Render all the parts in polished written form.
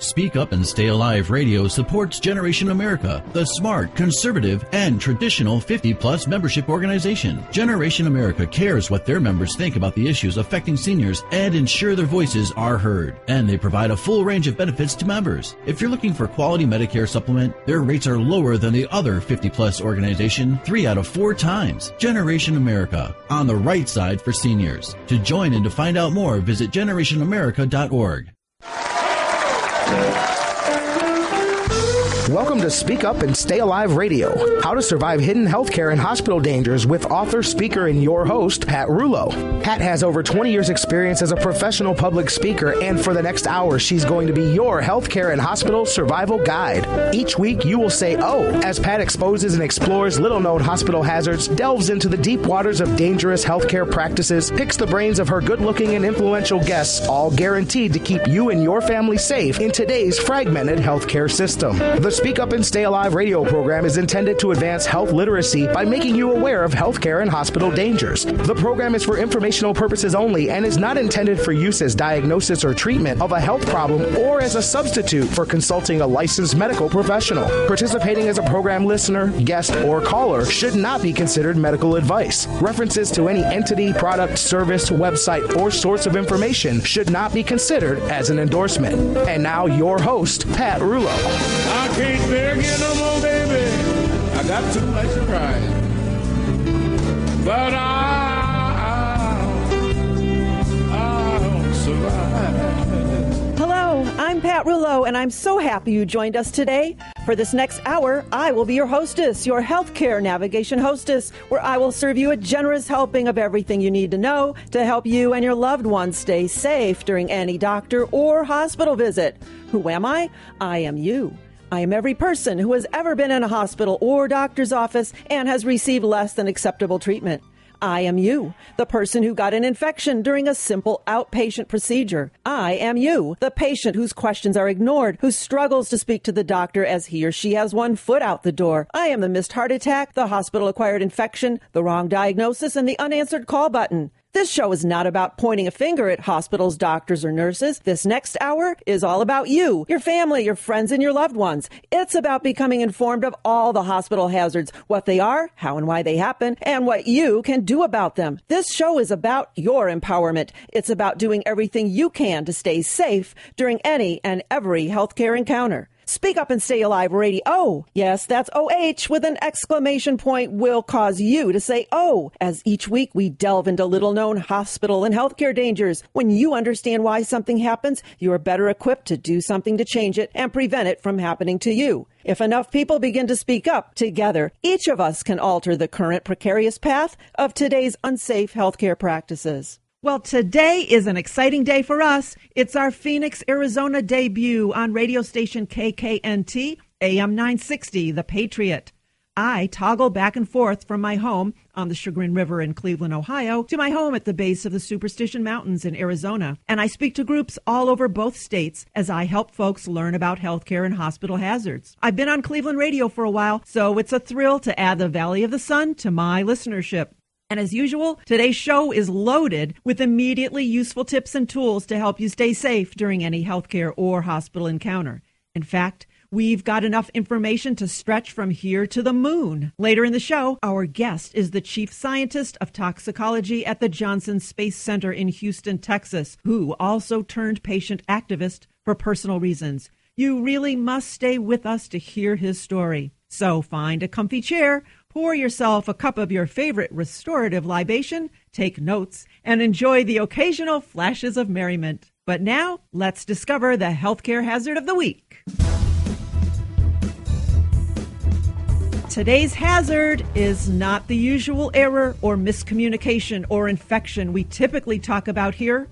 Speak Up and Stay Alive Radio supports Generation America, the smart, conservative, and traditional 50-plus membership organization. Generation America cares what their members think about the issues affecting seniors and ensure their voices are heard. And they provide a full range of benefits to members. If you're looking for quality Medicare supplement, their rates are lower than the other 50-plus organization 3 out of 4 times. Generation America, on the right side for seniors. To join and to find out more, visit generationamerica.org. Welcome to Speak Up and Stay Alive Radio, how to survive hidden healthcare and hospital dangers with author, speaker, and your host, Pat Rouleau. Pat has over 20 years experience as a professional public speaker, and for the next hour, she's going to be your healthcare and hospital survival guide. Each week, you will say, oh, as Pat exposes and explores little-known hospital hazards, delves into the deep waters of dangerous healthcare practices, picks the brains of her good-looking and influential guests, all guaranteed to keep you and your family safe in today's fragmented healthcare system. The Speak Up and Stay Alive radio program is intended to advance health literacy by making you aware of healthcare and hospital dangers. The program is for informational purposes only and is not intended for use as diagnosis or treatment of a health problem or as a substitute for consulting a licensed medical professional. Participating as a program listener, guest, or caller should not be considered medical advice. References to any entity, product, service, website, or source of information should not be considered as an endorsement. And now your host, Pat Rouleau. I can't bear again no more, baby. I got too much to cry. But I'll survive. Hello, I'm Pat Rouleau, and I'm so happy you joined us today. For this next hour, I will be your hostess, your healthcare navigation hostess, where I will serve you a generous helping of everything you need to know to help you and your loved ones stay safe during any doctor or hospital visit. Who am I? I am you. I am every person who has ever been in a hospital or doctor's office and has received less than acceptable treatment. I am you, the person who got an infection during a simple outpatient procedure. I am you, the patient whose questions are ignored, who struggles to speak to the doctor as he or she has one foot out the door. I am the missed heart attack, the hospital-acquired infection, the wrong diagnosis, and the unanswered call button. This show is not about pointing a finger at hospitals, doctors, or nurses. This next hour is all about you, your family, your friends, and your loved ones. It's about becoming informed of all the hospital hazards, what they are, how and why they happen, and what you can do about them. This show is about your empowerment. It's about doing everything you can to stay safe during any and every healthcare encounter. Speak Up and Stay Alive Radio. Yes, that's OH with an exclamation point will cause you to say oh, as each week we delve into little-known hospital and healthcare dangers. When you understand why something happens, you are better equipped to do something to change it and prevent it from happening to you. If enough people begin to speak up together, each of us can alter the current precarious path of today's unsafe healthcare practices. Well, today is an exciting day for us. It's our Phoenix, Arizona debut on radio station KKNT, AM 960, The Patriot. I toggle back and forth from my home on the Chagrin River in Cleveland, Ohio, to my home at the base of the Superstition Mountains in Arizona. And I speak to groups all over both states as I help folks learn about healthcare and hospital hazards. I've been on Cleveland radio for a while, so it's a thrill to add the Valley of the Sun to my listenership. And as usual, today's show is loaded with immediately useful tips and tools to help you stay safe during any healthcare or hospital encounter. In fact, we've got enough information to stretch from here to the moon. Later in the show, our guest is the chief scientist of toxicology at the Johnson Space Center in Houston, Texas, who also turned patient activist for personal reasons. You really must stay with us to hear his story. So find a comfy chair, pour yourself a cup of your favorite restorative libation, take notes, and enjoy the occasional flashes of merriment. But now, let's discover the healthcare hazard of the week. Today's hazard is not the usual error or miscommunication or infection we typically talk about here.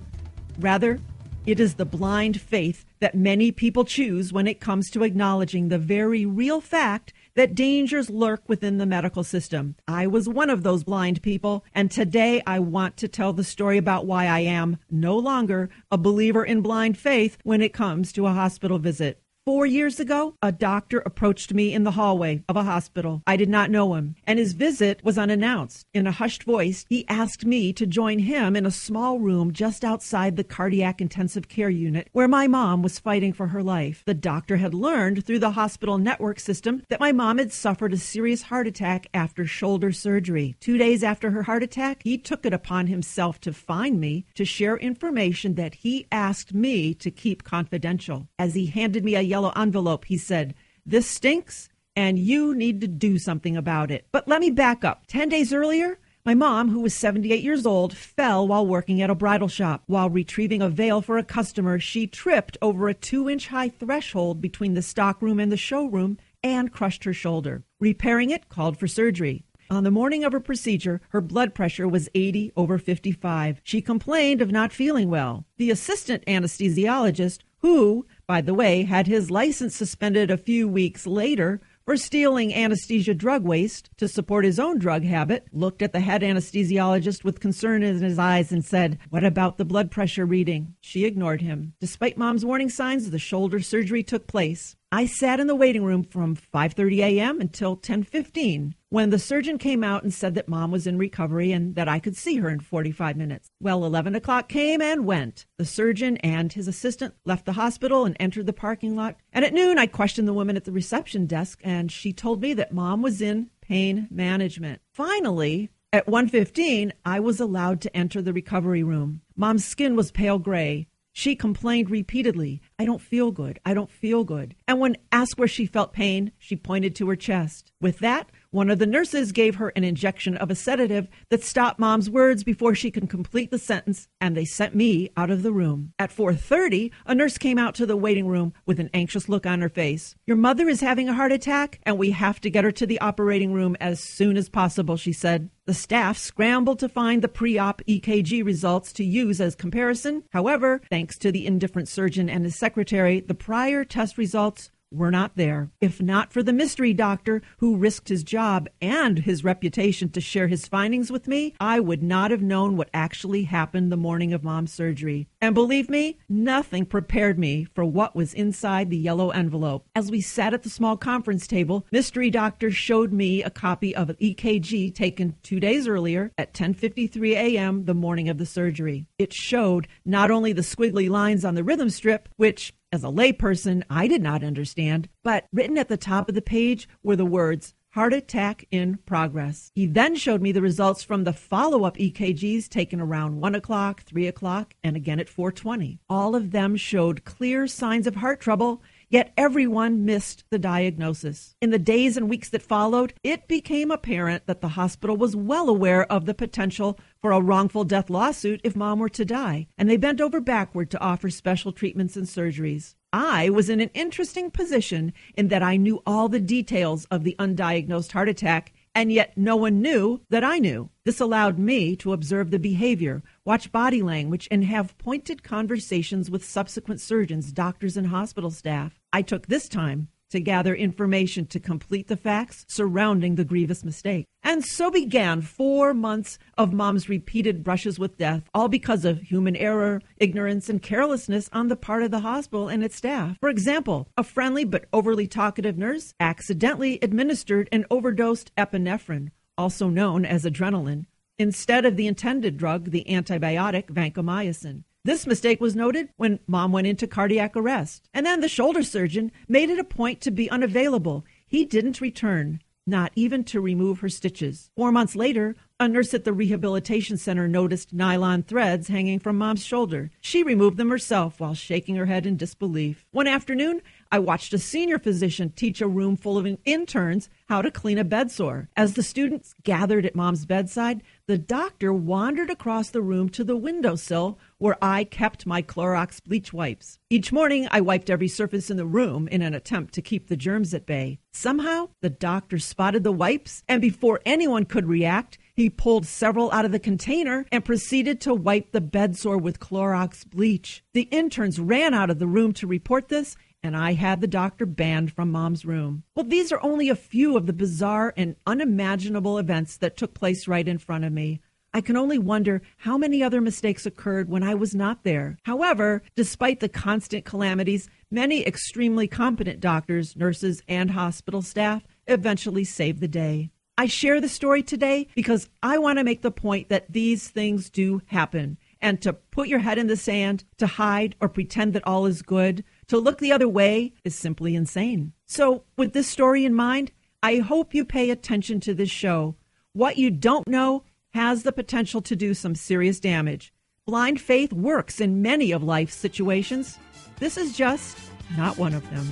Rather, it is the blind faith that many people choose when it comes to acknowledging the very real fact that dangers lurk within the medical system. I was one of those blind people, and today I want to tell the story about why I am no longer a believer in blind faith when it comes to a hospital visit. 4 years ago, a doctor approached me in the hallway of a hospital. I did not know him, and his visit was unannounced. In a hushed voice, he asked me to join him in a small room just outside the cardiac intensive care unit where my mom was fighting for her life. The doctor had learned through the hospital network system that my mom had suffered a serious heart attack after shoulder surgery. 2 days after her heart attack, he took it upon himself to find me to share information that he asked me to keep confidential. As he handed me a yellow envelope, he said, "This stinks, and you need to do something about it." But let me back up. 10 days earlier, my mom, who was 78 years old, fell while working at a bridal shop. While retrieving a veil for a customer, she tripped over a 2-inch high threshold between the stockroom and the showroom and crushed her shoulder. Repairing it called for surgery. On the morning of her procedure, her blood pressure was 80/55. She complained of not feeling well. The assistant anesthesiologist, who, by the way, had his license suspended a few weeks later for stealing anesthesia drug waste to support his own drug habit, looked at the head anesthesiologist with concern in his eyes and said, "What about the blood pressure reading?" She ignored him. Despite Mom's warning signs, the shoulder surgery took place. I sat in the waiting room from 5:30 a.m. until 10:15 when the surgeon came out and said that Mom was in recovery and that I could see her in 45 minutes. Well, 11 o'clock came and went. The surgeon and his assistant left the hospital and entered the parking lot. And at noon, I questioned the woman at the reception desk, and she told me that Mom was in pain management. Finally, at 1:15, I was allowed to enter the recovery room. Mom's skin was pale gray. She complained repeatedly, "I don't feel good. I don't feel good." And when asked where she felt pain, she pointed to her chest. With that, one of the nurses gave her an injection of a sedative that stopped Mom's words before she could complete the sentence, and they sent me out of the room. At 4:30, a nurse came out to the waiting room with an anxious look on her face. "Your mother is having a heart attack, and we have to get her to the operating room as soon as possible," she said. The staff scrambled to find the pre-op EKG results to use as comparison. However, thanks to the indifferent surgeon and his secretary, the prior test results were not there. If not for the mystery doctor who risked his job and his reputation to share his findings with me, I would not have known what actually happened the morning of Mom's surgery. And believe me, nothing prepared me for what was inside the yellow envelope. As we sat at the small conference table, mystery doctor showed me a copy of an EKG taken 2 days earlier at 10:53 a.m. the morning of the surgery. It showed not only the squiggly lines on the rhythm strip, which as a layperson, I did not understand, but written at the top of the page were the words, "Heart attack in progress." He then showed me the results from the follow-up EKGs taken around 1 o'clock, 3 o'clock, and again at 4:20. All of them showed clear signs of heart trouble, yet everyone missed the diagnosis. In the days and weeks that followed, it became apparent that the hospital was well aware of the potential for a wrongful death lawsuit if Mom were to die, and they bent over backward to offer special treatments and surgeries. I was in an interesting position in that I knew all the details of the undiagnosed heart attack, and yet no one knew that I knew. This allowed me to observe the behavior, watch body language, and have pointed conversations with subsequent surgeons, doctors, and hospital staff. I took this time to gather information to complete the facts surrounding the grievous mistake. And so began 4 months of Mom's repeated brushes with death, all because of human error, ignorance, and carelessness on the part of the hospital and its staff. For example, a friendly but overly talkative nurse accidentally administered an overdosed epinephrine, also known as adrenaline, instead of the intended drug, the antibiotic vancomycin. This mistake was noted when Mom went into cardiac arrest. And then the shoulder surgeon made it a point to be unavailable. He didn't return, not even to remove her stitches. 4 months later, a nurse at the rehabilitation center noticed nylon threads hanging from Mom's shoulder. She removed them herself while shaking her head in disbelief. One afternoon, I watched a senior physician teach a room full of interns how to clean a bedsore. As the students gathered at Mom's bedside, the doctor wandered across the room to the windowsill where I kept my Clorox bleach wipes. Each morning, I wiped every surface in the room in an attempt to keep the germs at bay. Somehow, the doctor spotted the wipes, and before anyone could react, he pulled several out of the container and proceeded to wipe the bedsore with Clorox bleach. The interns ran out of the room to report this, and I had the doctor banned from Mom's room. Well, these are only a few of the bizarre and unimaginable events that took place right in front of me. I can only wonder how many other mistakes occurred when I was not there. However, despite the constant calamities, many extremely competent doctors, nurses, and hospital staff eventually saved the day. I share the story today because I want to make the point that these things do happen. And to put your head in the sand, to hide or pretend that all is good, to look the other way is simply insane. So with this story in mind, I hope you pay attention to this show. What you don't know has the potential to do some serious damage. Blind faith works in many of life's situations. This is just not one of them.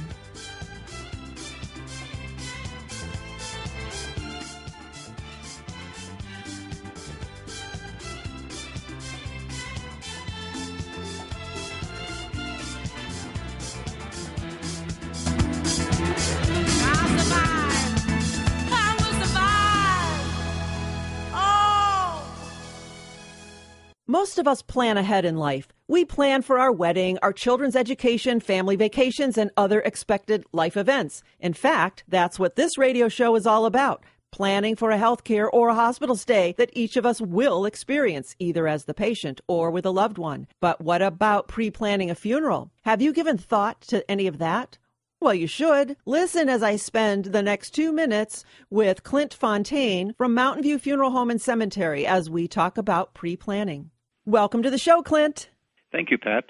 Most of us plan ahead in life. We plan for our wedding, our children's education, family vacations, and other expected life events. In fact, that's what this radio show is all about. Planning for a healthcare or a hospital stay that each of us will experience, either as the patient or with a loved one. But what about pre-planning a funeral? Have you given thought to any of that? Well, you should. Listen as I spend the next 2 minutes with Clint Fontaine from Mountain View Funeral Home and Cemetery as we talk about pre-planning. Welcome to the show, Clint. Thank you, Pat.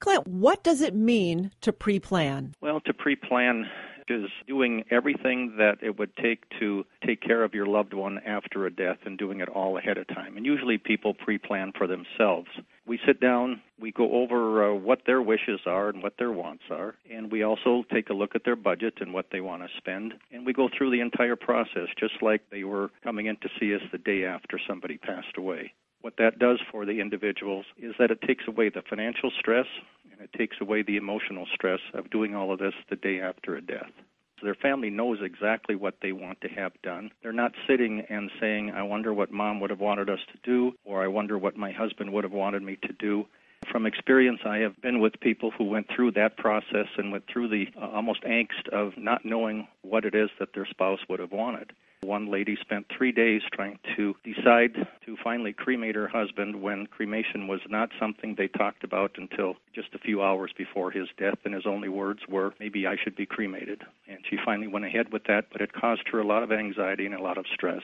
Clint, what does it mean to pre-plan? Well, to pre-plan is doing everything that it would take to take care of your loved one after a death and doing it all ahead of time. And usually people pre-plan for themselves. We sit down, we go over what their wishes are and what their wants are, and we also take a look at their budget and what they want to spend. And we go through the entire process just like they were coming in to see us the day after somebody passed away. What that does for the individuals is that it takes away the financial stress and it takes away the emotional stress of doing all of this the day after a death. So their family knows exactly what they want to have done. They're not sitting and saying, I wonder what Mom would have wanted us to do, or I wonder what my husband would have wanted me to do. From experience, I have been with people who went through that process and went through the almost angst of not knowing what it is that their spouse would have wanted. One lady spent 3 days trying to decide to finally cremate her husband when cremation was not something they talked about until just a few hours before his death, and his only words were, maybe I should be cremated. And she finally went ahead with that, but it caused her a lot of anxiety and a lot of stress.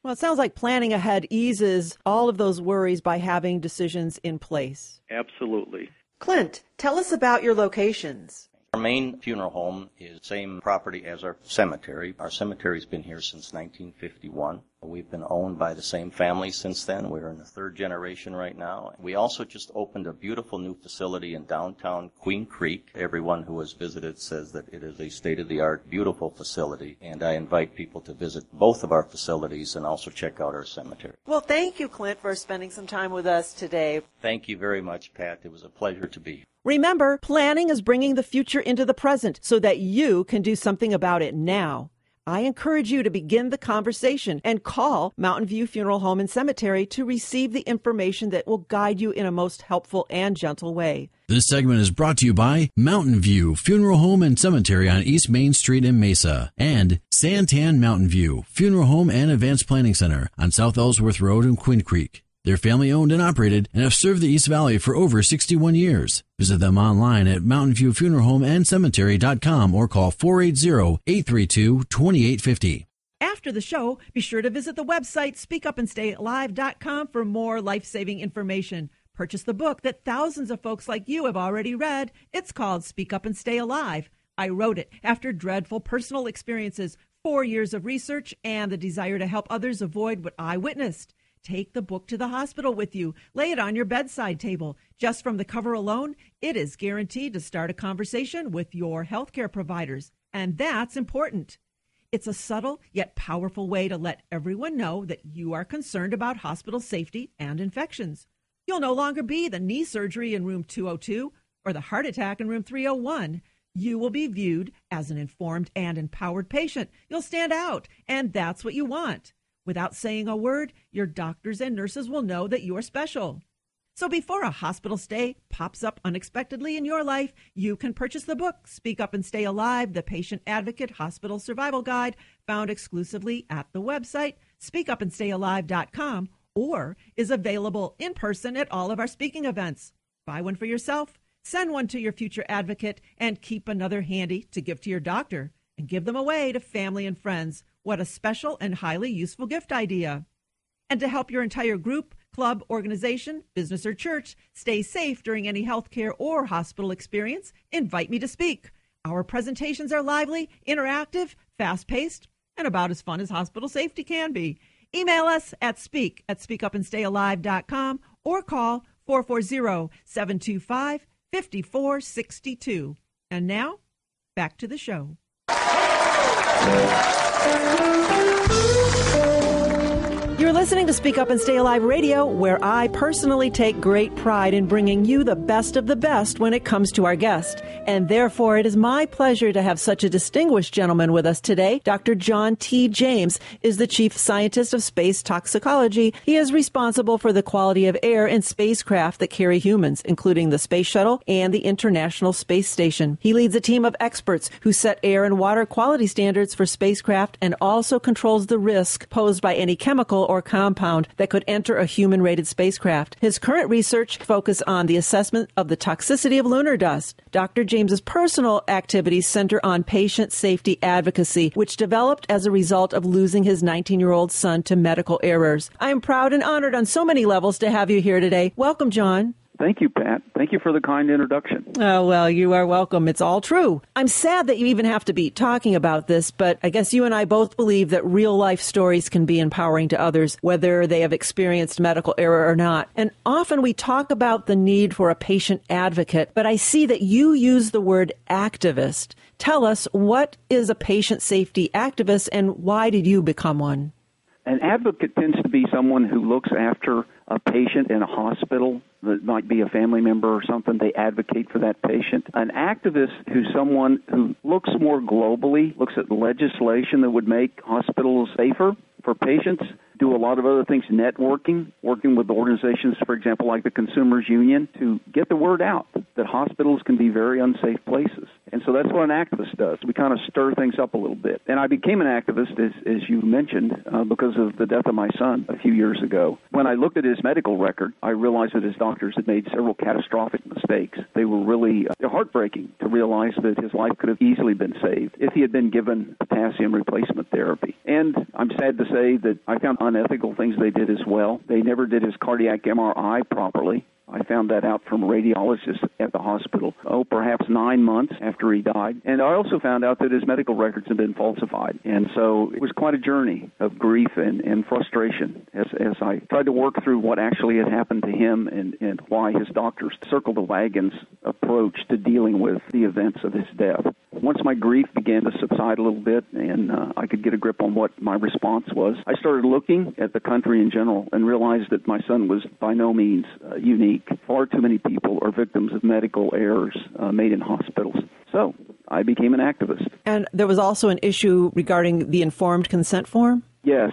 Well, it sounds like planning ahead eases all of those worries by having decisions in place. Absolutely. Clint, tell us about your locations. Our main funeral home is the same property as our cemetery. Our cemetery's been here since 1951. We've been owned by the same family since then. We're in the third generation right now. We also just opened a beautiful new facility in downtown Queen Creek. Everyone who has visited says that it is a state-of-the-art, beautiful facility, and I invite people to visit both of our facilities and also check out our cemetery. Well, thank you, Clint, for spending some time with us today. Thank you very much, Pat. It was a pleasure to be here. Remember, planning is bringing the future into the present so that you can do something about it now. I encourage you to begin the conversation and call Mountain View Funeral Home and Cemetery to receive the information that will guide you in a most helpful and gentle way. This segment is brought to you by Mountain View Funeral Home and Cemetery on East Main Street in Mesa and Santan Mountain View Funeral Home and Advanced Planning Center on South Ellsworth Road in Quinn Creek. They're family-owned and operated and have served the East Valley for over 61 years. Visit them online at mountainviewfuneralhomeandcemetery.com or call 480-832-2850. After the show, be sure to visit the website speakupandstayalive.com for more life-saving information. Purchase the book that thousands of folks like you have already read. It's called Speak Up and Stay Alive. I wrote it after dreadful personal experiences, 4 years of research, and the desire to help others avoid what I witnessed. Take the book to the hospital with you. Lay it on your bedside table. Just from the cover alone, it is guaranteed to start a conversation with your healthcare providers. And that's important. It's a subtle yet powerful way to let everyone know that you are concerned about hospital safety and infections. You'll no longer be the knee surgery in room 202 or the heart attack in room 301. You will be viewed as an informed and empowered patient. You'll stand out, and that's what you want. Without saying a word, your doctors and nurses will know that you are special. So before a hospital stay pops up unexpectedly in your life, you can purchase the book, Speak Up and Stay Alive, the Patient Advocate Hospital Survival Guide, found exclusively at the website, speakupandstayalive.com, or is available in person at all of our speaking events. Buy one for yourself, send one to your future advocate, and keep another handy to give to your doctor and give them away to family and friends. What a special and highly useful gift idea. And to help your entire group, club, organization, business, or church stay safe during any healthcare or hospital experience, invite me to speak. Our presentations are lively, interactive, fast-paced, and about as fun as hospital safety can be. Email us at speak@speakupandstayalive.com or call 440-725-5462. And now, back to the show. You're listening to Speak Up and Stay Alive Radio, where I personally take great pride in bringing you the best of the best when it comes to our guest. And therefore, it is my pleasure to have such a distinguished gentleman with us today. Dr. John T. James is the chief scientist of space toxicology. He is responsible for the quality of air in spacecraft that carry humans, including the Space Shuttle and the International Space Station. He leads a team of experts who set air and water quality standards for spacecraft and also controls the risk posed by any chemical or compound that could enter a human-rated spacecraft. His current research focuses on the assessment of the toxicity of lunar dust. Dr. James's personal activities center on patient safety advocacy, which developed as a result of losing his 19-year-old son to medical errors. I am proud and honored on so many levels to have you here today. Welcome, John. Thank you, Pat. Thank you for the kind introduction. Oh, well, you are welcome. It's all true. I'm sad that you even have to be talking about this, but I guess you and I both believe that real-life stories can be empowering to others, whether they have experienced medical error or not. And often we talk about the need for a patient advocate, but I see that you use the word activist. Tell us, what is a patient safety activist, and why did you become one? An advocate tends to be someone who looks after a patient in a hospital that might be a family member or something. They advocate for that patient. An activist who's someone who looks more globally, looks at legislation that would make hospitals safer for patients, do a lot of other things, networking, working with organizations, for example, like the Consumers Union, to get the word out that hospitals can be very unsafe places. And so that's what an activist does. We kind of stir things up a little bit. And I became an activist, as you mentioned, because of the death of my son a few years ago. When I looked at his medical record, I realized that his doctors had made several catastrophic mistakes. They were really heartbreaking to realize that his life could have easily been saved if he had been given potassium replacement therapy. And I'm sad to say that I found unethical things they did as well. They never did his cardiac MRI properly. I found that out from a radiologist at the hospital, perhaps 9 months after he died. And I also found out that his medical records had been falsified. And so it was quite a journey of grief and frustration as I tried to work through what actually had happened to him and why his doctors circled the wagons approach to dealing with the events of his death. Once my grief began to subside a little bit and I could get a grip on what my response was, I started looking at the country in general and realized that my son was by no means unique. Far too many people are victims of medical errors made in hospitals. So I became an activist. And there was also an issue regarding the informed consent form? Yes.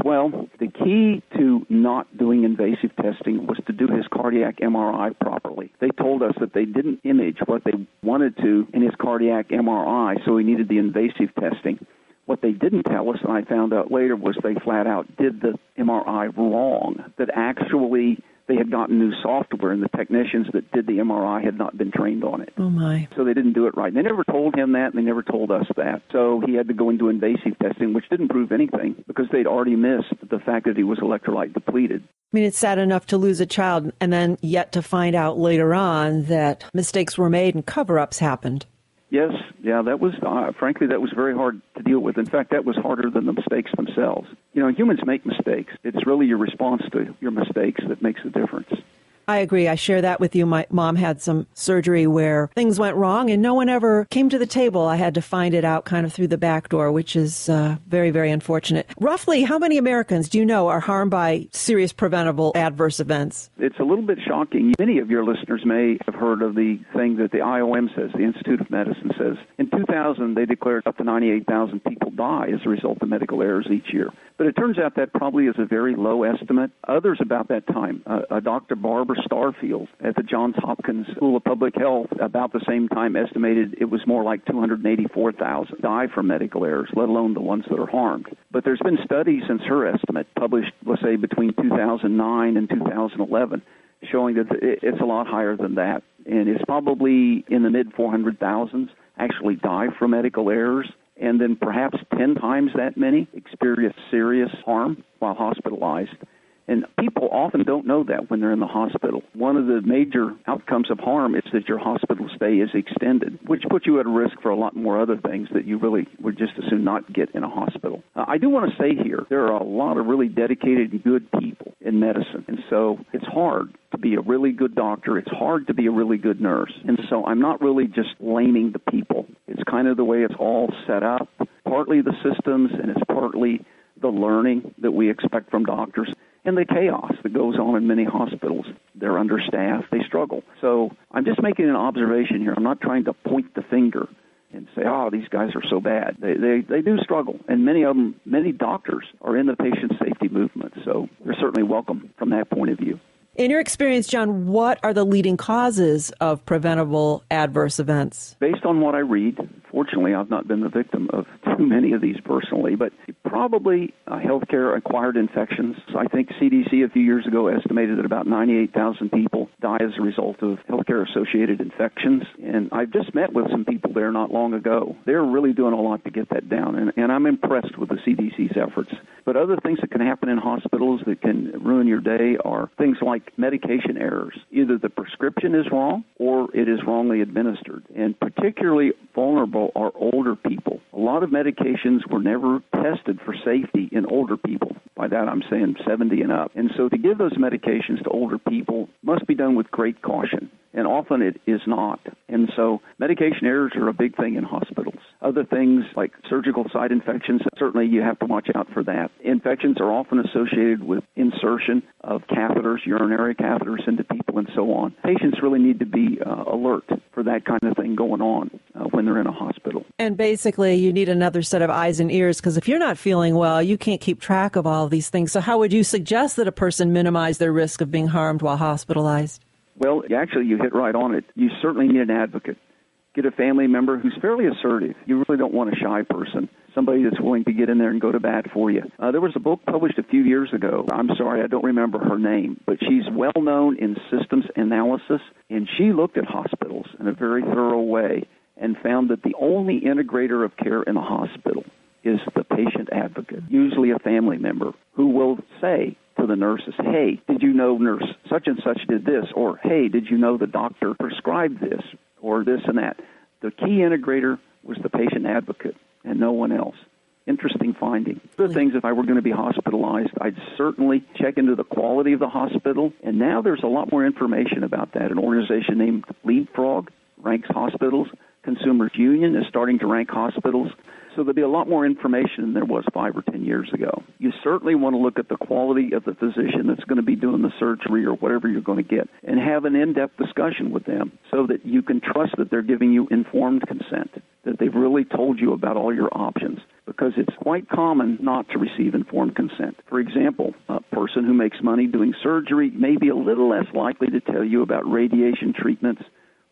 Well, the key to not doing invasive testing was to do his cardiac MRI properly. They told us that they didn't image what they wanted to in his cardiac MRI, so he needed the invasive testing. What they didn't tell us, and I found out later, was they flat out did the MRI wrong, that actually they had gotten new software, and the technicians that did the MRI had not been trained on it. Oh, my. So they didn't do it right. They never told him that, and they never told us that. So he had to go into invasive testing, which didn't prove anything because they'd already missed the fact that he was electrolyte depleted. I mean, it's sad enough to lose a child and then yet to find out later on that mistakes were made and cover-ups happened. Yes, that was, frankly, that was very hard to deal with. In fact, that was harder than the mistakes themselves. You know, humans make mistakes. It's really your response to your mistakes that makes the difference. I agree. I share that with you. My mom had some surgery where things went wrong and no one ever came to the table. I had to find it out kind of through the back door, which is very, very unfortunate. Roughly, how many Americans do you know are harmed by serious preventable adverse events? It's a little bit shocking. Many of your listeners may have heard of the thing that the IOM says, the Institute of Medicine says. In 2000, they declared up to 98,000 people die as a result of medical errors each year. But it turns out that probably is a very low estimate. Others about that time, Dr. Barbara Starfield at the Johns Hopkins School of Public Health about the same time estimated it was more like 284,000 die from medical errors, let alone the ones that are harmed. But there's been studies since her estimate published, let's say, between 2009 and 2011, showing that it's a lot higher than that. And it's probably in the mid-400,000s actually die from medical errors, and then perhaps 10 times that many experience serious harm while hospitalized. And people often don't know that when they're in the hospital. One of the major outcomes of harm is that your hospital stay is extended, which puts you at risk for a lot more other things that you really would just as soon not get in a hospital. I do want to say here, there are a lot of really dedicated and good people in medicine. And so it's hard to be a really good doctor. It's hard to be a really good nurse. And so I'm not really just blaming the people. It's kind of the way it's all set up, partly the systems, and it's partly the learning that we expect from doctors. And the chaos that goes on in many hospitals. They're understaffed. They struggle. So I'm just making an observation here. I'm not trying to point the finger and say, oh, these guys are so bad. They do struggle. And many of them, many doctors are in the patient safety movement. So they're certainly welcome from that point of view. In your experience, John, what are the leading causes of preventable adverse events? Based on what I read, fortunately, I've not been the victim of too many of these personally, but probably healthcare-acquired infections. I think CDC a few years ago estimated that about 98,000 people die as a result of healthcare-associated infections. And I've just met with some people there not long ago. They're really doing a lot to get that down, and I'm impressed with the CDC's efforts. But other things that can happen in hospitals that can ruin your day are things like medication errors. Either the prescription is wrong or it is wrongly administered. And particularly vulnerable are older people. A lot of medications were never tested for safety in older people. By that I'm saying 70 and up. And so to give those medications to older people must be done with great caution. And often it is not. And so medication errors are a big thing in hospitals. Other things like surgical site infections, certainly you have to watch out for that. Infections are often associated with insertion of catheters, urinary catheters into people and so on. Patients really need to be alert for that kind of thing going on when they're in a hospital. And basically you need another set of eyes and ears, because if you're not feeling well, you can't keep track of all of these things. So how would you suggest that a person minimize their risk of being harmed while hospitalized? Well, actually, you hit right on it. You certainly need an advocate. Get a family member who's fairly assertive. You really don't want a shy person, somebody that's willing to get in there and go to bat for you. There was a book published a few years ago. I'm sorry, I don't remember her name, but she's well known in systems analysis, and she looked at hospitals in a very thorough way and found that the only integrator of care in a hospital is the patient advocate, usually a family member, who will say to the nurses, hey, did you know nurse such and such did this? Or, hey, did you know the doctor prescribed this? Or this and that. The key integrator was the patient advocate and no one else. Interesting finding. Other things, if I were going to be hospitalized, I'd certainly check into the quality of the hospital. And now there's a lot more information about that. An organization named Leapfrog ranks hospitals. Consumers Union is starting to rank hospitals. So there'll be a lot more information than there was 5 or 10 years ago. You certainly want to look at the quality of the physician that's going to be doing the surgery or whatever you're going to get and have an in-depth discussion with them so that you can trust that they're giving you informed consent, that they've really told you about all your options, because it's quite common not to receive informed consent. For example, a person who makes money doing surgery may be a little less likely to tell you about radiation treatments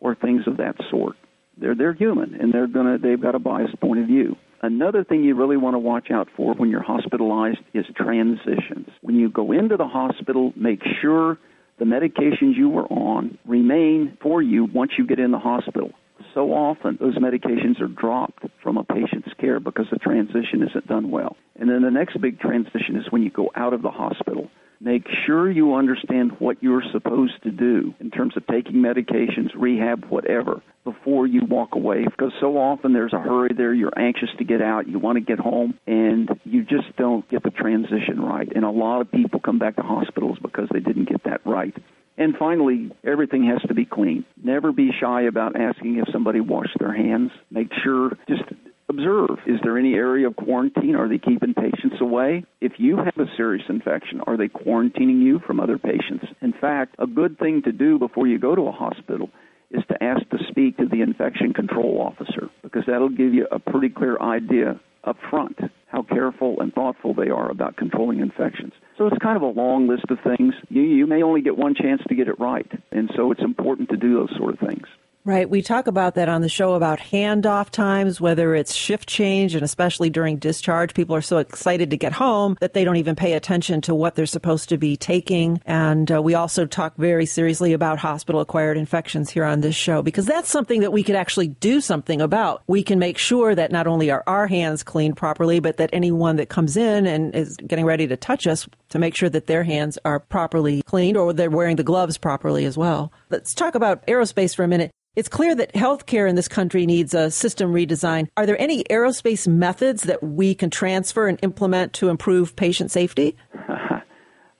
or things of that sort. They're human, and they've got a biased point of view. Another thing you really want to watch out for when you're hospitalized is transitions. When you go into the hospital, make sure the medications you were on remain for you once you get in the hospital. So often, those medications are dropped from a patient's care because the transition isn't done well. And then the next big transition is when you go out of the hospital. Make sure you understand what you're supposed to do in terms of taking medications, rehab, whatever, before you walk away. Because so often there's a hurry there, you're anxious to get out, you want to get home, and you just don't get the transition right. And a lot of people come back to hospitals because they didn't get that right. And finally, everything has to be clean. Never be shy about asking if somebody washed their hands. Make sure, just observe, is there any area of quarantine? Are they keeping patients away? If you have a serious infection, are they quarantining you from other patients? In fact, a good thing to do before you go to a hospital is to ask to speak to the infection control officer, because that'll give you a pretty clear idea up front how careful and thoughtful they are about controlling infections. So it's kind of a long list of things. You may only get one chance to get it right, and so it's important to do those sort of things. Right. We talk about that on the show about handoff times, whether it's shift change, and especially during discharge. People are so excited to get home that they don't even pay attention to what they're supposed to be taking. And we also talk very seriously about hospital-acquired infections here on this show, because that's something that we could actually do something about. We can make sure that not only are our hands cleaned properly, but that anyone that comes in and is getting ready to touch us, to make sure that their hands are properly cleaned, or they're wearing the gloves properly as well. Let's talk about aerospace for a minute. It's clear that healthcare in this country needs a system redesign. Are there any aerospace methods that we can transfer and implement to improve patient safety?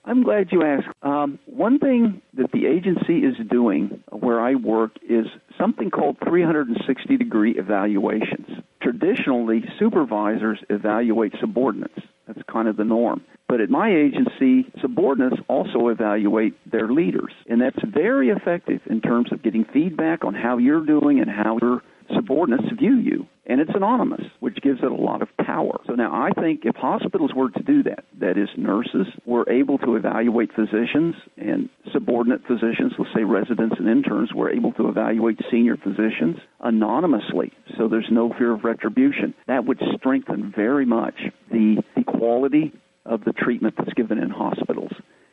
I'm glad you asked. One thing that the agency is doing where I work is something called 360-degree evaluations. Traditionally, supervisors evaluate subordinates. That's kind of the norm. But at my agency, subordinates also evaluate their leaders. And that's very effective in terms of getting feedback on how you're doing and how your subordinates view you. And it's anonymous, which gives it a lot of power. So now I think if hospitals were to do that, that is, nurses were able to evaluate physicians, and subordinate physicians, let's say residents and interns, were able to evaluate senior physicians anonymously, so there's no fear of retribution. That would strengthen very much the quality of the treatment that's given in hospitals.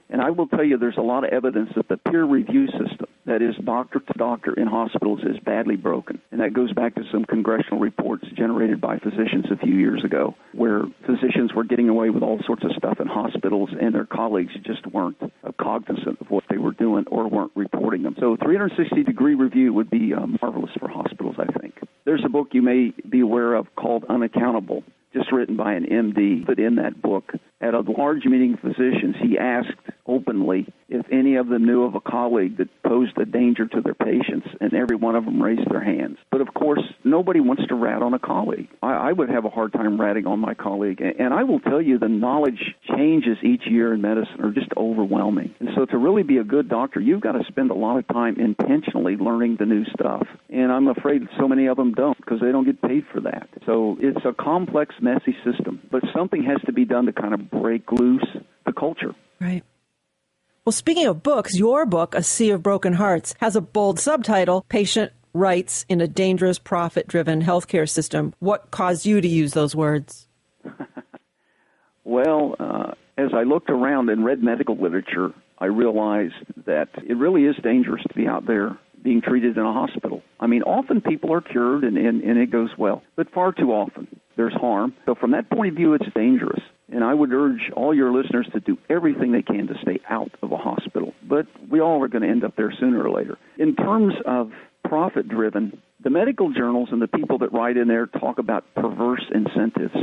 And I will tell you, there's a lot of evidence that the peer review system, that is doctor to doctor in hospitals, is badly broken. And that goes back to some congressional reports generated by physicians a few years ago, where physicians were getting away with all sorts of stuff in hospitals, and their colleagues just weren't cognizant of what they were doing or weren't reporting them. So 360-degree review would be marvelous for hospitals, I think. There's a book you may be aware of called Unaccountable, just written by an MD. But in that book, at a large meeting of physicians, he asked openly if any of them knew of a colleague that posed a danger to their patients, and every one of them raised their hands. But of course, nobody wants to rat on a colleague. I would have a hard time ratting on my colleague. And I will tell you, the knowledge changes each year in medicine are just overwhelming. And so to really be a good doctor, you've got to spend a lot of time intentionally learning the new stuff. And I'm afraid so many of them don't, because they don't get paid for that. So it's a complex, messy system. But something has to be done to kind of break loose the culture. Right. Well, speaking of books, your book, A Sea of Broken Hearts, has a bold subtitle, Patient Rights in a Dangerous, Profit-Driven Healthcare System. What caused you to use those words? Well, as I looked around and read medical literature, I realized that it really is dangerous to be out there being treated in a hospital. I mean, often people are cured and it goes well, but far too often there's harm. So from that point of view, it's dangerous. And I would urge all your listeners to do everything they can to stay out of a hospital. But we all are going to end up there sooner or later. In terms of profit-driven, the medical journals and the people that write in there talk about perverse incentives.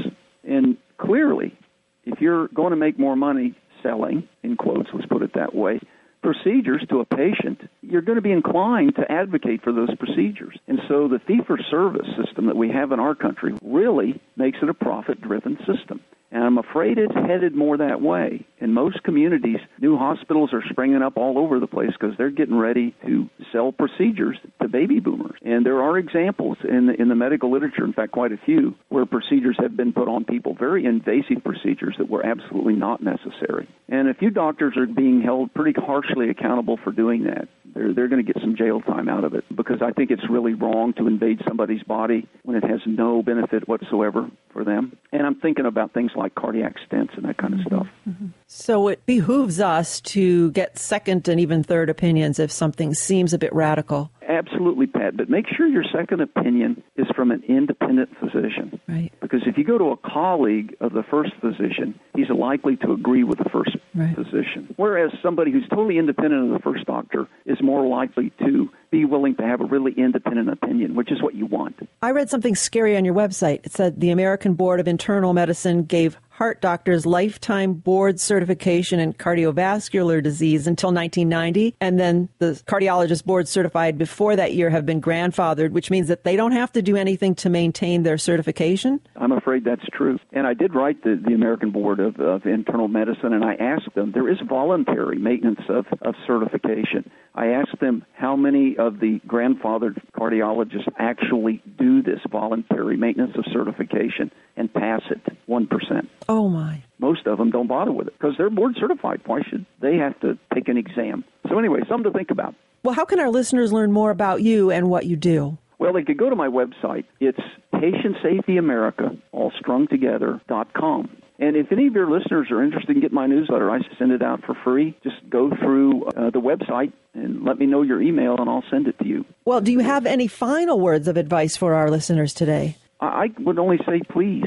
And clearly, if you're going to make more money selling, in quotes, let's put it that way, procedures to a patient, you're going to be inclined to advocate for those procedures. And so the fee-for-service system that we have in our country really makes it a profit-driven system. And I'm afraid it's headed more that way. In most communities, new hospitals are springing up all over the place because they're getting ready to sell procedures to baby boomers. And there are examples in the medical literature, in fact, quite a few, where procedures have been put on people, very invasive procedures that were absolutely not necessary. And a few doctors are being held pretty harshly accountable for doing that. They're going to get some jail time out of it, because I think it's really wrong to invade somebody's body when it has no benefit whatsoever for them. And I'm thinking about things like cardiac stents and that kind of stuff. Mm-hmm. So it behooves us to get second and even third opinions if something seems a bit radical. Absolutely, Pat, but make sure your second opinion is from an independent physician. Right. Because if you go to a colleague of the first physician, he's likely to agree with the first physician. Whereas somebody who's totally independent of the first doctor is more likely to be willing to have a really independent opinion, which is what you want. I read something scary on your website. It said the American Board of Internal Medicine gave heart doctors lifetime board certification in cardiovascular disease until 1990, and then the cardiologist board certified before that year have been grandfathered, which means that they don't have to do anything to maintain their certification? I'm afraid that's true. And I did write the American Board of Internal Medicine, and I asked them, there is voluntary maintenance of certification. I asked them how many of the grandfathered cardiologists actually do this voluntary maintenance of certification and pass pass it, 1%. Oh, my. Most of them don't bother with it because they're board certified. Why should they have to take an exam? So anyway, something to think about. Well, how can our listeners learn more about you and what you do? Well, they could go to my website. It's PatientSafetyAmerica, all strung together.com. And if any of your listeners are interested in getting my newsletter, I send it out for free. Just go through the website and let me know your email, and I'll send it to you. Well, do you have any final words of advice for our listeners today? I would only say, please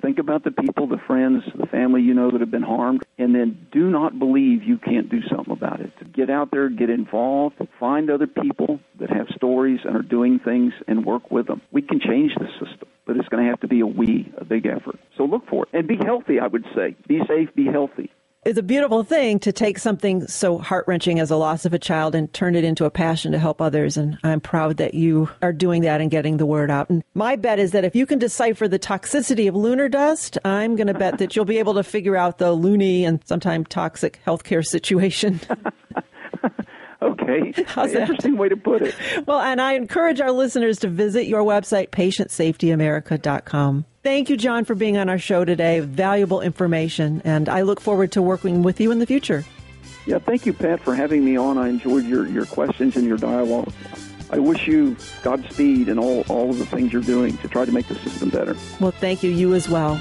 think about the people, the friends, the family you know that have been harmed, and then do not believe you can't do something about it. Get out there, get involved, find other people that have stories and are doing things, and work with them. We can change the system, but it's going to have to be a big effort. So look for it. And be healthy, I would say. Be safe, be healthy. It's a beautiful thing to take something so heart-wrenching as a loss of a child and turn it into a passion to help others. And I'm proud that you are doing that and getting the word out. And my bet is that if you can decipher the toxicity of lunar dust, I'm going to bet that you'll be able to figure out the loony and sometimes toxic healthcare situation. Okay. Interesting way to put it. Well, and I encourage our listeners to visit your website, PatientSafetyAmerica.com. Thank you, John, for being on our show today. Valuable information, and I look forward to working with you in the future. Yeah, thank you, Pat, for having me on. I enjoyed your questions and your dialogue. I wish you Godspeed in all of the things you're doing to try to make the system better. Well, thank you. You as well.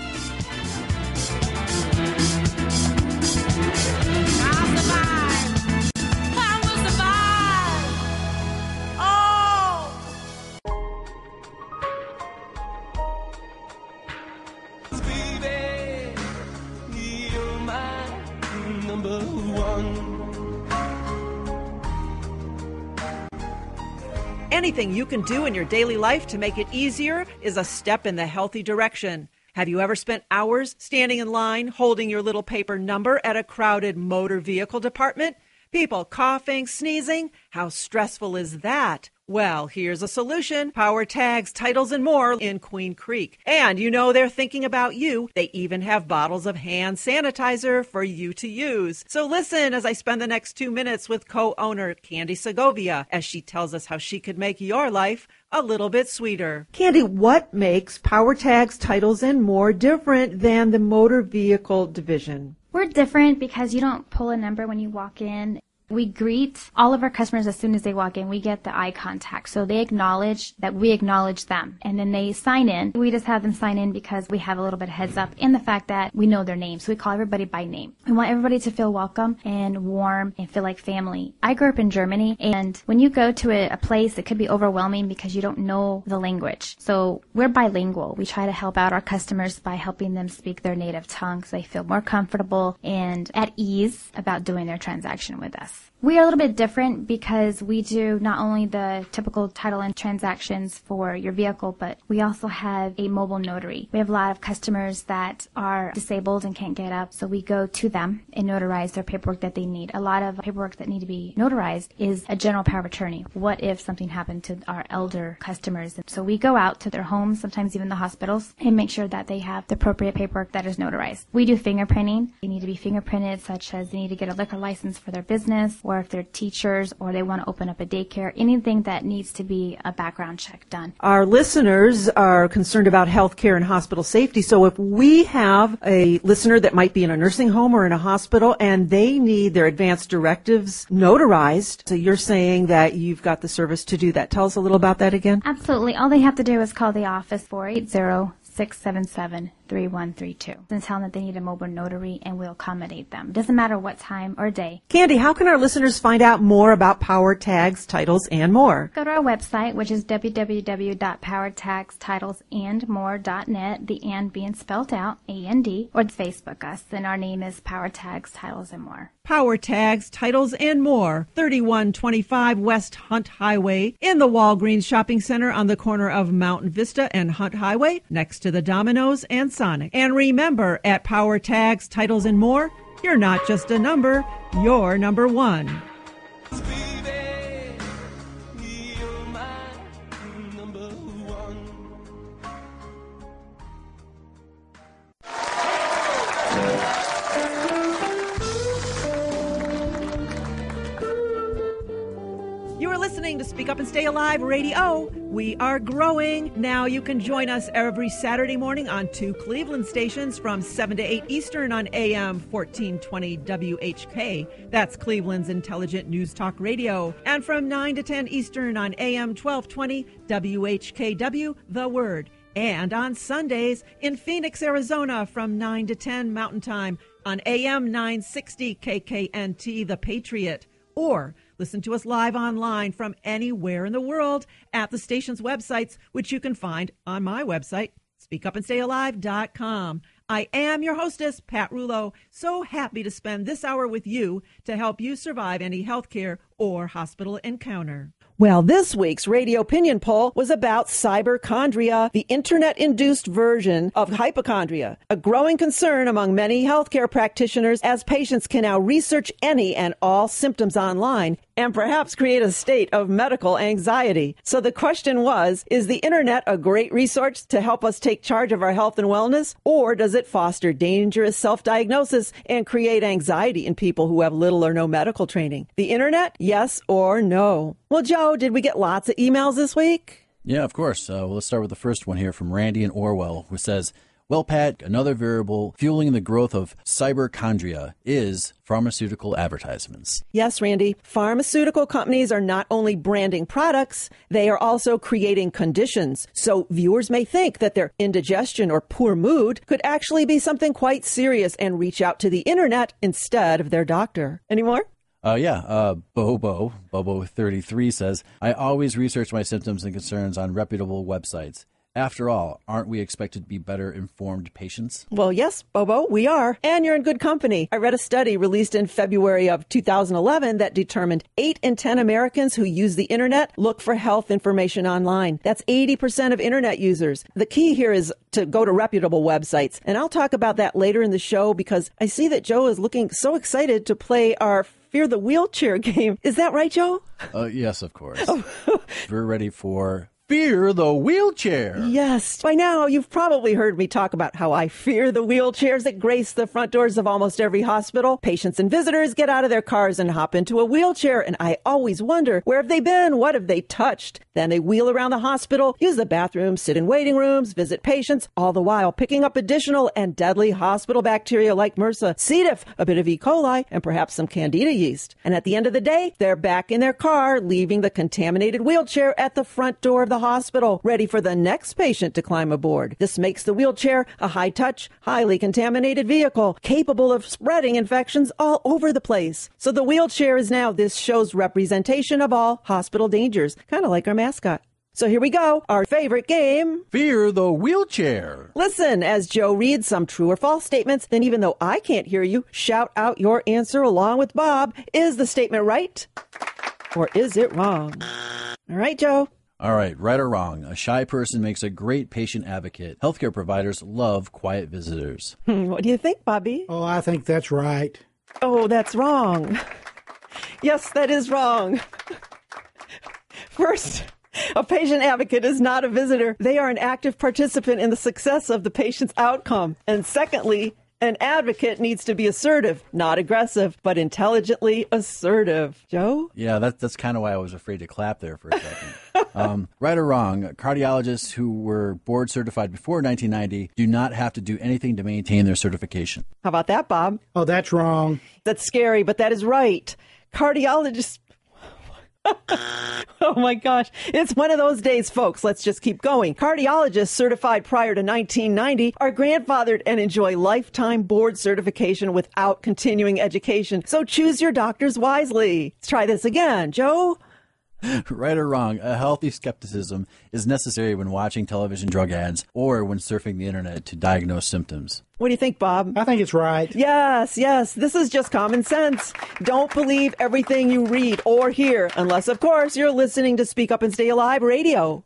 Anything you can do in your daily life to make it easier is a step in the healthy direction. Have you ever spent hours standing in line holding your little paper number at a crowded motor vehicle department? People coughing, sneezing. How stressful is that? Well, here's a solution. Power tags, titles, and more in Queen Creek. And you know they're thinking about you. They even have bottles of hand sanitizer for you to use. So listen as I spend the next 2 minutes with co-owner Candi Segovia as she tells us how she could make your life a little bit sweeter. Candi, what makes Power Tags, Titles, and More different than the motor vehicle division? We're different because you don't pull a number when you walk in. We greet all of our customers as soon as they walk in. We get the eye contact. So they acknowledge that we acknowledge them. And then they sign in. We just have them sign in because we have a little bit of heads up in the fact that we know their names. So we call everybody by name. We want everybody to feel welcome and warm and feel like family. I grew up in Germany, and when you go to a place, it could be overwhelming because you don't know the language. So we're bilingual. We try to help out our customers by helping them speak their native tongue so they feel more comfortable and at ease about doing their transaction with us. We are a little bit different because we do not only the typical title and transactions for your vehicle, but we also have a mobile notary. We have a lot of customers that are disabled and can't get up, so we go to them and notarize their paperwork that they need. A lot of paperwork that need to be notarized is a general power of attorney. What if something happened to our elder customers? So we go out to their homes, sometimes even the hospitals, and make sure that they have the appropriate paperwork that is notarized. We do fingerprinting. They need to be fingerprinted, such as they need to get a liquor license for their business, or if they're teachers or they want to open up a daycare, anything that needs to be a background check done. Our listeners are concerned about healthcare and hospital safety. So if we have a listener that might be in a nursing home or in a hospital and they need their advanced directives notarized, so you're saying that you've got the service to do that. Tell us a little about that again. Absolutely. All they have to do is call the office 480-677-3132 and tell them that they need a mobile notary, and we'll accommodate them. Doesn't matter what time or day. Candi, how can our listeners find out more about Power Tags, Titles, and More? Go to our website, which is www.powertagstilesandmore.net, the and being spelled out, A-N-D, or Facebook us, and our name is Power Tags, Titles, and More. Power Tags, Titles, and More, 3125 West Hunt Highway, in the Walgreens Shopping Center on the corner of Mountain Vista and Hunt Highway, next to the Domino's and Sonic. And remember, at Power Tags, Titles, and More, you're not just a number, you're number one. listening to Speak Up and Stay Alive Radio. We are growing. Now you can join us every Saturday morning on 2 Cleveland stations from 7 to 8 Eastern on AM 1420 WHK. That's Cleveland's Intelligent News Talk Radio. And from 9 to 10 Eastern on AM 1220 WHKW, The Word. And on Sundays in Phoenix, Arizona from 9 to 10 Mountain Time on AM 960 KKNT, The Patriot. Or listen to us live online from anywhere in the world at the station's websites, which you can find on my website, speakupandstayalive.com. I am your hostess, Pat Rouleau. So happy to spend this hour with you to help you survive any healthcare or hospital encounter. Well, this week's radio opinion poll was about cyberchondria, the internet-induced version of hypochondria, a growing concern among many healthcare practitioners as patients can now research any and all symptoms online and perhaps create a state of medical anxiety. So the question was, is the internet a great resource to help us take charge of our health and wellness, or does it foster dangerous self-diagnosis and create anxiety in people who have little or no medical training? The internet, yes or no? Well, Joe, did we get lots of emails this week? Yeah, of course. Well, let's start with the first one here from Randy in Orwell, who says, well, Pat, another variable fueling the growth of cyberchondria is pharmaceutical advertisements. Yes, Randy. Pharmaceutical companies are not only branding products, they are also creating conditions. So viewers may think that their indigestion or poor mood could actually be something quite serious and reach out to the internet instead of their doctor. Any more? Bobo33 says, I always research my symptoms and concerns on reputable websites. After all, aren't we expected to be better informed patients? Well, yes, Bobo, we are. And you're in good company. I read a study released in February of 2011 that determined 8 in 10 Americans who use the internet look for health information online. That's 80% of internet users. The key here is to go to reputable websites. And I'll talk about that later in the show because I see that Joe is looking so excited to play our Fear the Wheelchair game. Is that right, Joe? Yes, of course. We're ready for Fear the Wheelchair. Yes. By now, you've probably heard me talk about how I fear the wheelchairs that grace the front doors of almost every hospital. Patients and visitors get out of their cars and hop into a wheelchair, and I always wonder, where have they been? What have they touched? Then they wheel around the hospital, use the bathroom, sit in waiting rooms, visit patients, all the while picking up additional and deadly hospital bacteria like MRSA, C. diff, a bit of E. coli, and perhaps some candida yeast. And at the end of the day, they're back in their car, leaving the contaminated wheelchair at the front door of the hospital, ready for the next patient to climb aboard. This makes the wheelchair a high-touch, highly contaminated vehicle, capable of spreading infections all over the place. So the wheelchair is now this show's representation of all hospital dangers, kind of like our mascot. So here we go, our favorite game, Fear the Wheelchair. Listen as Joe reads some true or false statements, then even though I can't hear you, shout out your answer along with Bob. Is the statement right or is it wrong? All right, Joe. All right, right or wrong, a shy person makes a great patient advocate. Healthcare providers love quiet visitors. What do you think, Bobby? Oh, I think that's right. Oh, that's wrong. Yes, that is wrong. First, a patient advocate is not a visitor. They are an active participant in the success of the patient's outcome. And secondly, an advocate needs to be assertive, not aggressive, but intelligently assertive. Joe? Yeah, that's kind of why I was afraid to clap there for a second. Right or wrong, cardiologists who were board certified before 1990 do not have to do anything to maintain their certification. How about that, Bob? Oh, that's wrong. That's scary, but that is right. Cardiologists... Oh my gosh. It's one of those days, folks. Let's just keep going. Cardiologists certified prior to 1990 are grandfathered and enjoy lifetime board certification without continuing education. So choose your doctors wisely. Let's try this again. Joe? Right or wrong, a healthy skepticism is necessary when watching television drug ads or when surfing the internet to diagnose symptoms. What do you think, Bob? I think it's right. Yes. This is just common sense. Don't believe everything you read or hear, unless, of course, you're listening to Speak Up and Stay Alive Radio.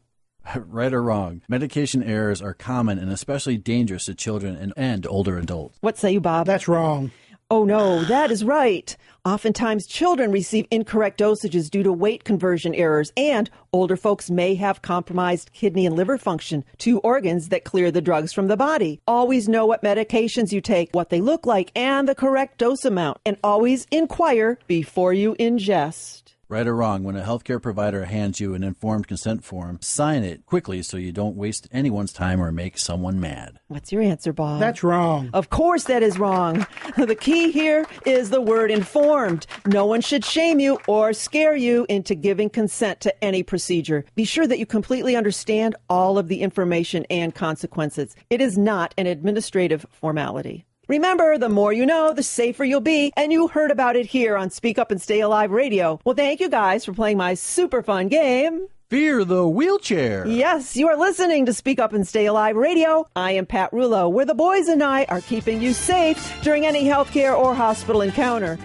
Right or wrong, medication errors are common and especially dangerous to children and older adults. What say you, Bob? That's wrong. Oh, no, that is right. Oftentimes, children receive incorrect dosages due to weight conversion errors, and older folks may have compromised kidney and liver function, 2 organs that clear the drugs from the body. Always know what medications you take, what they look like, and the correct dose amount, and always inquire before you ingest. Right or wrong, when a healthcare provider hands you an informed consent form, sign it quickly so you don't waste anyone's time or make someone mad. What's your answer, Bob? That's wrong. Of course that is wrong. The key here is the word informed. No one should shame you or scare you into giving consent to any procedure. Be sure that you completely understand all of the information and consequences. It is not an administrative formality. Remember, the more you know, the safer you'll be, and you heard about it here on Speak Up and Stay Alive Radio. Well, thank you guys for playing my super fun game. Fear the wheelchair. Yes, you are listening to Speak Up and Stay Alive Radio. I am Pat Rulo, where the boys and I are keeping you safe during any healthcare or hospital encounter.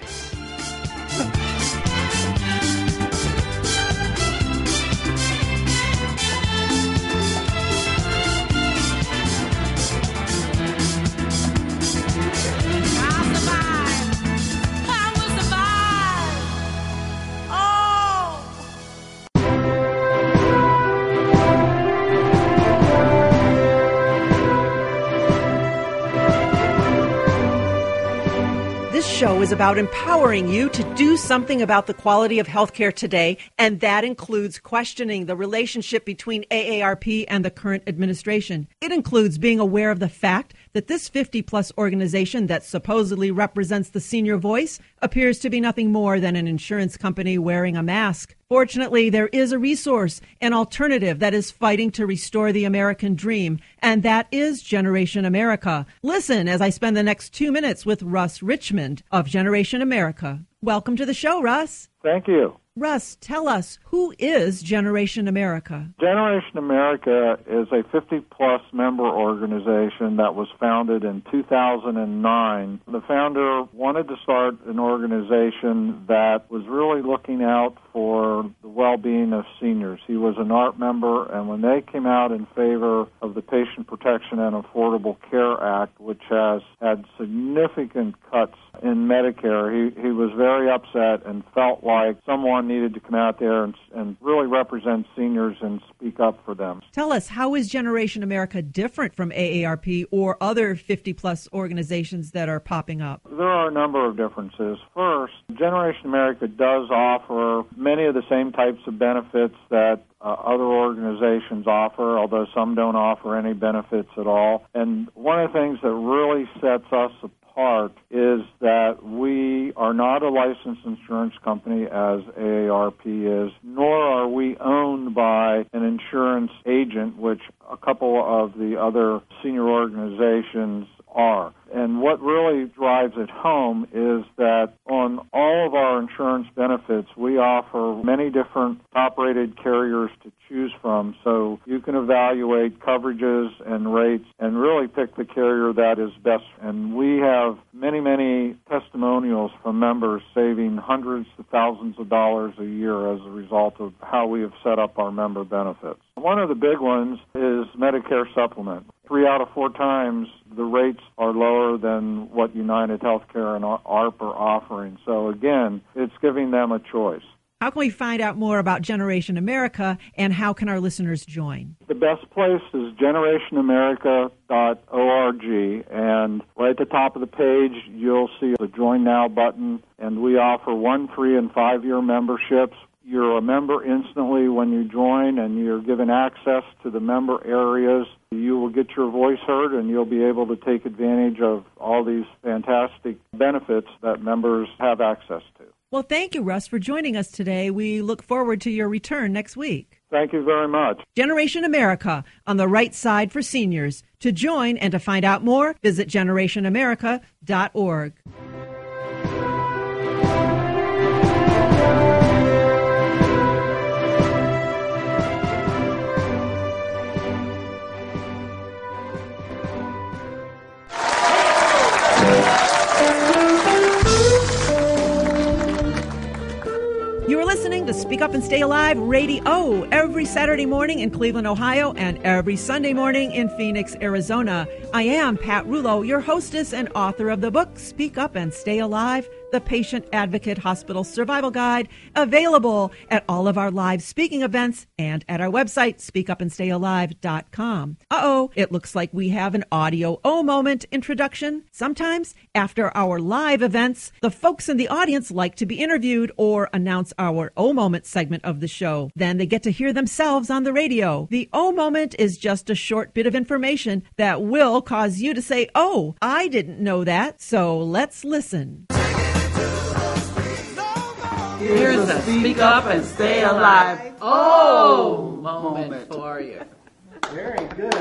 Show is about empowering you to do something about the quality of healthcare today, and that includes questioning the relationship between AARP and the current administration. It includes being aware of the fact that this 50-plus organization that supposedly represents the senior voice appears to be nothing more than an insurance company wearing a mask. Fortunately, there is a resource, an alternative that is fighting to restore the American dream, and that is Generation America. Listen as I spend the next 2 minutes with Russ Richmond of Generation America. Welcome to the show, Russ. Thank you. Russ, tell us, who is Generation America? Generation America is a 50-plus member organization that was founded in 2009. The founder wanted to start an organization that was really looking out for the well-being of seniors. He was an ARP member, and when they came out in favor of the Patient Protection and Affordable Care Act, which has had significant cuts in Medicare, he was very upset and felt like someone needed to come out there and really represent seniors and speak up for them. Tell us, how is Generation America different from AARP or other 50-plus organizations that are popping up? There are a number of differences. First, Generation America does offer many of the same types of benefits that other organizations offer, although some don't offer any benefits at all. And one of the things that really sets us apart is that we are not a licensed insurance company as AARP is, nor are we owned by an insurance agent, which a couple of the other senior organizations are. And what really drives it home is that on all of our insurance benefits, we offer many different top-rated carriers to choose from, so you can evaluate coverages and rates and really pick the carrier that is best. And we have many, many testimonials from members saving hundreds to thousands of dollars a year as a result of how we have set up our member benefits. One of the big ones is Medicare Supplement. 3 out of 4 times, the rates are lower than what United Healthcare and ARP are offering. So, again, it's giving them a choice. How can we find out more about Generation America, and how can our listeners join? The best place is generationamerica.org, and right at the top of the page, you'll see the Join Now button, and we offer 1-, 3-, and 5-year memberships. You're a member instantly when you join, and you're given access to the member areas. You will get your voice heard, and you'll be able to take advantage of all these fantastic benefits that members have access to. Well, thank you, Russ, for joining us today. We look forward to your return next week. Thank you very much. Generation America, on the right side for seniors. To join and to find out more, visit generationamerica.org. You are listening to Speak Up and Stay Alive Radio every Saturday morning in Cleveland, Ohio, and every Sunday morning in Phoenix, Arizona. I am Pat Rulo, your hostess and author of the book, Speak Up and Stay Alive, the Patient Advocate Hospital Survival Guide, available at all of our live speaking events and at our website, speakupandstayalive.com. It looks like we have an audio moment introduction. Sometimes after our live events, the folks in the audience like to be interviewed or announce our moment segment of the show. Then they get to hear themselves on the radio. The moment is just a short bit of information that will cause you to say, "Oh, I didn't know that." So let's listen. Here's a Speak Up and Stay Alive moment for you. Very good.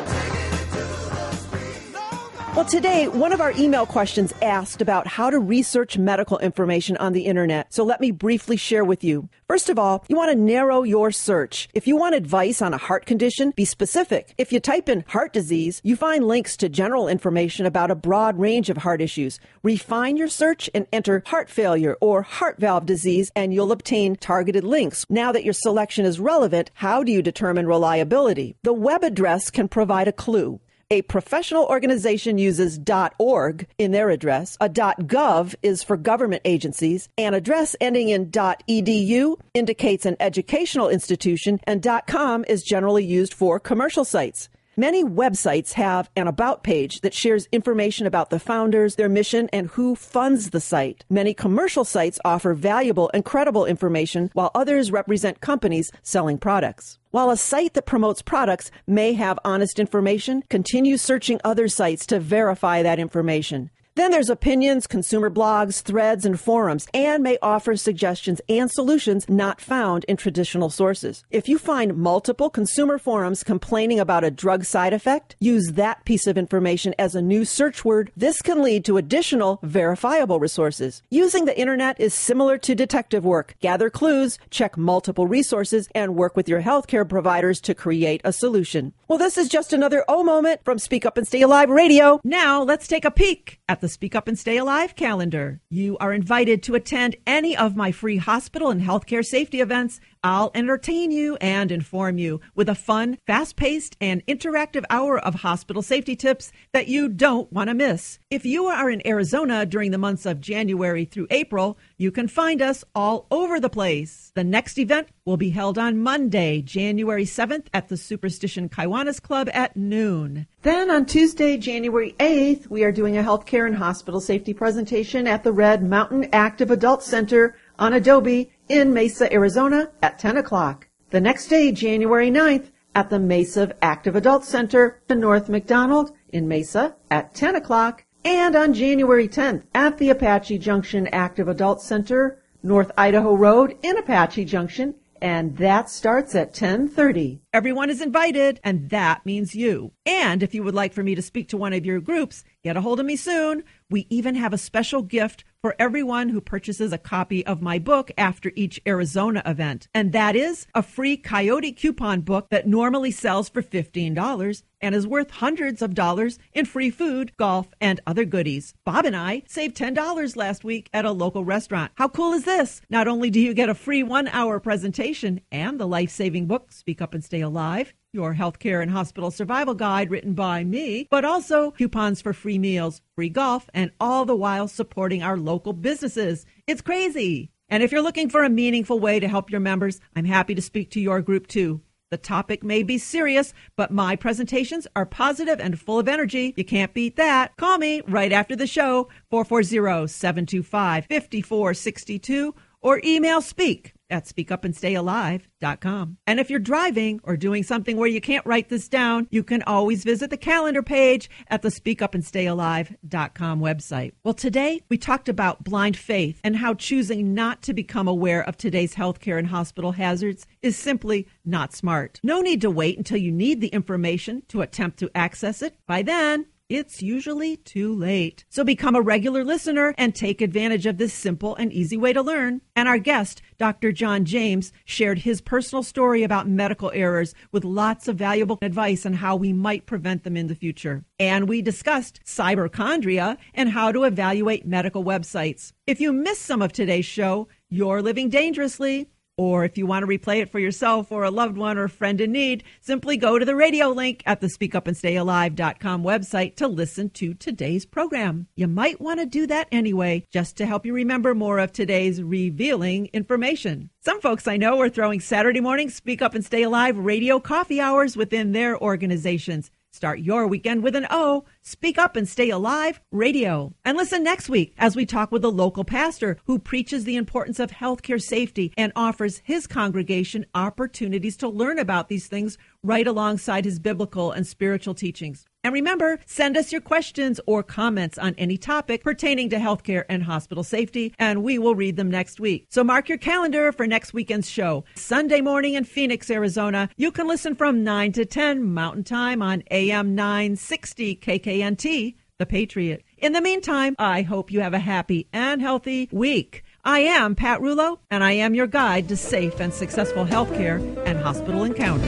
Well, today, one of our email questions asked about how to research medical information on the internet. So let me briefly share with you. First of all, you want to narrow your search. If you want advice on a heart condition, be specific. If you type in heart disease, you find links to general information about a broad range of heart issues. Refine your search and enter heart failure or heart valve disease, and you'll obtain targeted links. Now that your selection is relevant, how do you determine reliability? The web address can provide a clue. A professional organization uses .org in their address. A .gov is for government agencies. An address ending in .edu indicates an educational institution, and .com is generally used for commercial sites. Many websites have an about page that shares information about the founders, their mission, and who funds the site. Many commercial sites offer valuable and credible information, while others represent companies selling products. While a site that promotes products may have honest information, continue searching other sites to verify that information. Then there's opinions, consumer blogs, threads, and forums, and may offer suggestions and solutions not found in traditional sources. If you find multiple consumer forums complaining about a drug side effect, use that piece of information as a new search word. This can lead to additional verifiable resources. Using the internet is similar to detective work. Gather clues, check multiple resources, and work with your healthcare providers to create a solution. Well, this is just another moment from Speak Up and Stay Alive Radio. Now let's take a peek at the Speak Up and Stay Alive calendar. You are invited to attend any of my free hospital and healthcare safety events. I'll entertain you and inform you with a fun, fast-paced, and interactive hour of hospital safety tips that you don't want to miss. If you are in Arizona during the months of January through April, you can find us all over the place. The next event will be held on Monday, January 7th at the Superstition Kiwanis Club at noon. Then on Tuesday, January 8th, we are doing a healthcare and hospital safety presentation at the Red Mountain Active Adult Center on Adobe in Mesa, Arizona at 10 o'clock. The next day, January 9th, at the Mesa Active Adult Center in North McDonald in Mesa at 10 o'clock. And on January 10th, at the Apache Junction Active Adult Center, North Idaho Road in Apache Junction, and that starts at 10:30. Everyone is invited, and that means you. And if you would like for me to speak to one of your groups, get a hold of me soon. We even have a special gift for everyone who purchases a copy of my book after each Arizona event. And that is a free Coyote coupon book that normally sells for $15 and is worth hundreds of dollars in free food, golf, and other goodies. Bob and I saved $10 last week at a local restaurant. How cool is this? Not only do you get a free 1-hour presentation and the life-saving book, Speak Up and Stay Alive, your healthcare and hospital survival guide written by me, but also coupons for free meals, free golf, and all the while supporting our local businesses. It's crazy. And if you're looking for a meaningful way to help your members, I'm happy to speak to your group too. The topic may be serious, but my presentations are positive and full of energy. You can't beat that. Call me right after the show, 440-725-5462, or email speak@speakupandstayalive.com. And if you're driving or doing something where you can't write this down, you can always visit the calendar page at the speakupandstayalive.com website. Well, today we talked about blind faith and how choosing not to become aware of today's healthcare and hospital hazards is simply not smart. No need to wait until you need the information to attempt to access it. By then, it's usually too late. So become a regular listener and take advantage of this simple and easy way to learn. And our guest, Dr. John James, shared his personal story about medical errors with lots of valuable advice on how we might prevent them in the future. And we discussed cyberchondria and how to evaluate medical websites. If you missed some of today's show, you're living dangerously. Or if you want to replay it for yourself or a loved one or friend in need, simply go to the radio link at the speakupandstayalive.com website to listen to today's program. You might want to do that anyway, just to help you remember more of today's revealing information. Some folks I know are throwing Saturday morning Speak Up and Stay Alive radio coffee hours within their organizations. Start your weekend with an O, Speak Up and Stay Alive Radio. And listen next week as we talk with a local pastor who preaches the importance of healthcare safety and offers his congregation opportunities to learn about these things right alongside his biblical and spiritual teachings. And remember, send us your questions or comments on any topic pertaining to healthcare and hospital safety, and we will read them next week. So mark your calendar for next weekend's show. Sunday morning in Phoenix, Arizona. You can listen from 9 to 10 Mountain Time on AM 960 KKNT, The Patriot. In the meantime, I hope you have a happy and healthy week. I am Pat Rulo, and I am your guide to safe and successful healthcare and hospital encounters.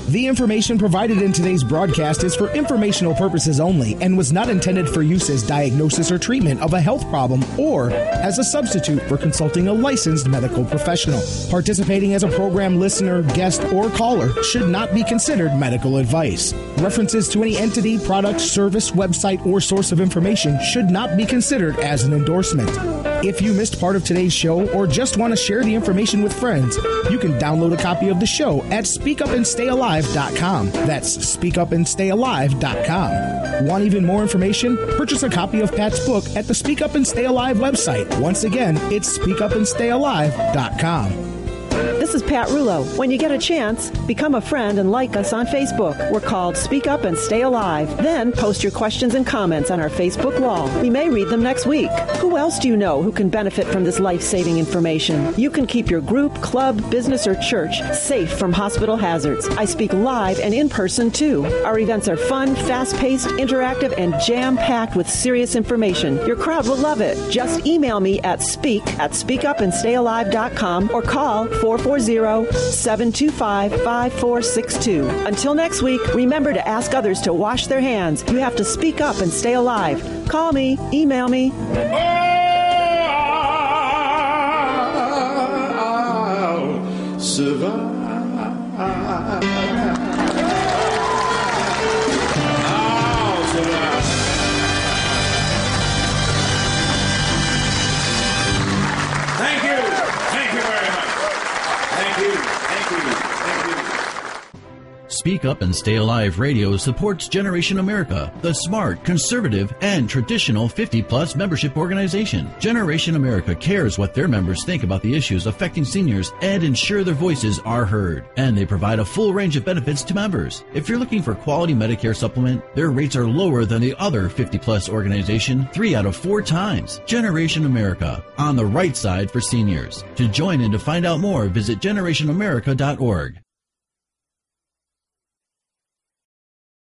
The information provided in today's broadcast is for informational purposes only and was not intended for use as diagnosis or treatment of a health problem or as a substitute for consulting a licensed medical professional. Participating as a program listener, guest, or caller should not be considered medical advice. References to any entity, product, service, website, or source of information should not be considered as an endorsement. If you missed part of today's show or just want to share the information with friends, you can download a copy of the show at speakupandstayalive.com. That's speakupandstayalive.com. Want even more information? Purchase a copy of Pat's book at the Speak Up and Stay Alive website. Once again, it's speakupandstayalive.com. This is Pat Rulo. When you get a chance, become a friend and like us on Facebook. We're called Speak Up and Stay Alive. Then post your questions and comments on our Facebook wall. We may read them next week. Who else do you know who can benefit from this life-saving information? You can keep your group, club, business, or church safe from hospital hazards. I speak live and in person, too. Our events are fun, fast-paced, interactive, and jam-packed with serious information. Your crowd will love it. Just email me at speakupandstayalive.com or call 440-725-5462. Until next week, remember to ask others to wash their hands. You have to speak up and stay alive. Call me, email me. I'll survive. I'll survive. Thank you. Thank you very much. Thank you. Thank you. Thank you. Speak Up and Stay Alive Radio supports Generation America, the smart, conservative, and traditional 50-plus membership organization. Generation America cares what their members think about the issues affecting seniors and ensure their voices are heard. And they provide a full range of benefits to members. If you're looking for quality Medicare supplement, their rates are lower than the other 50-plus organization 3 out of 4 times. Generation America, on the right side for seniors. To join and to find out more, visit generationamerica.org.